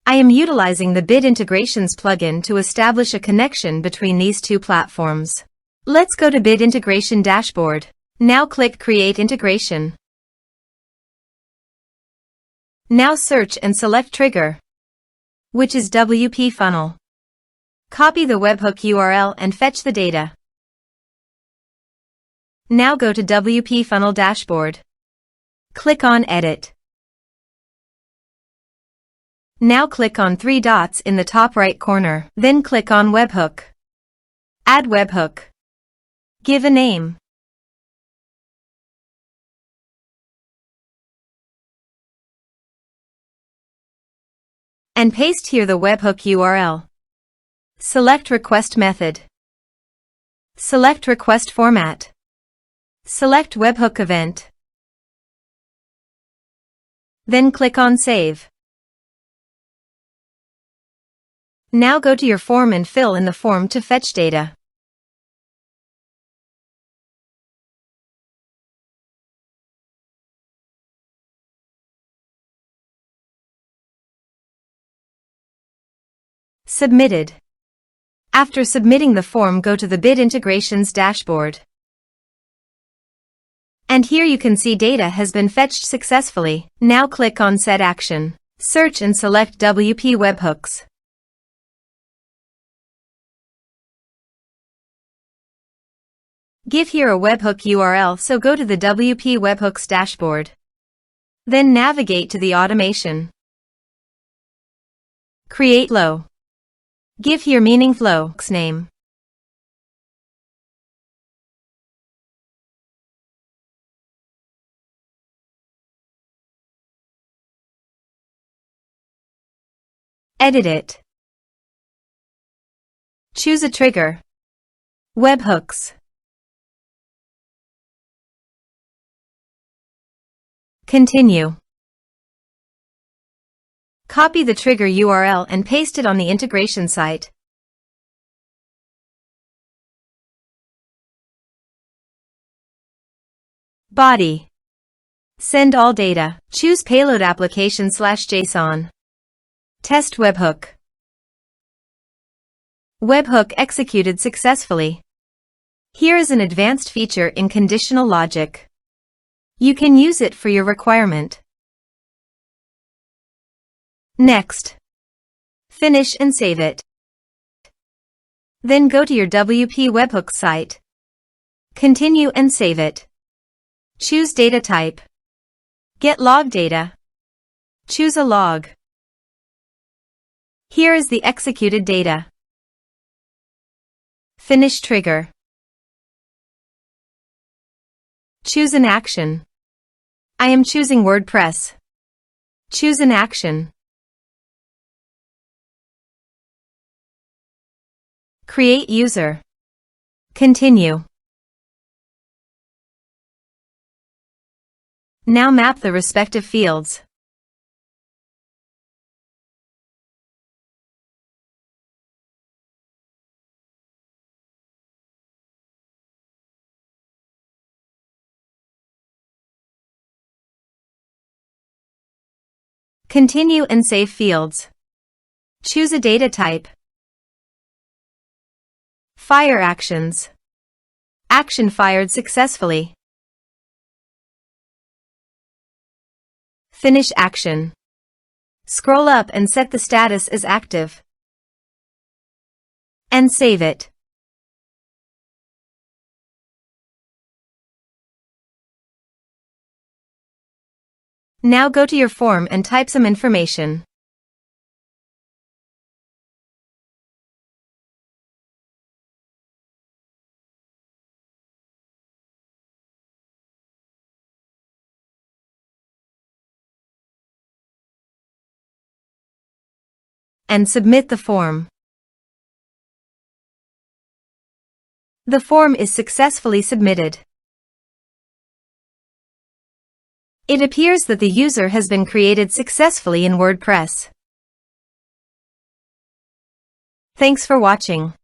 I am utilizing the Bit Integrations plugin to establish a connection between these two platforms. Let's go to Bit Integration Dashboard. Now click Create Integration. Now search and select Trigger, which is WP Funnel. Copy the webhook URL and fetch the data. Now go to WP Funnel Dashboard. Click on Edit. Now click on three dots in the top right corner. Then click on Webhook. Add webhook. Give a name. And paste here the webhook URL. Select Request Method. Select Request Format. Select Webhook Event. Then click on Save. Now go to your form and fill in the form to fetch data. Submitted. After submitting the form, go to the Bit Integrations dashboard. And here you can see data has been fetched successfully. Now click on Set Action. Search and select WP Webhooks. Give here a webhook URL, so go to the WP Webhooks dashboard. Then navigate to the automation. Create flow. Give here meaning flow's name. Edit it. Choose a trigger. Webhooks. Continue. Copy the trigger URL and paste it on the integration site. Body. Send all data. Choose payload application/JSON. Test webhook. Webhook executed successfully. Here is an advanced feature in conditional logic. You can use it for your requirement. Next. Finish and save it. Then go to your WP Webhooks site. Continue and save it. Choose data type. Get log data. Choose a log. Here is the executed data. Finish trigger. Choose an action. I am choosing WordPress. Choose an action. Create user. Continue. Now map the respective fields. Continue and save fields. Choose a data type. Fire actions. Action fired successfully. Finish action. Scroll up and set the status as active. And save it. Now go to your form and type some information. And submit the form. The form is successfully submitted. It appears that the user has been created successfully in WordPress. Thanks for watching.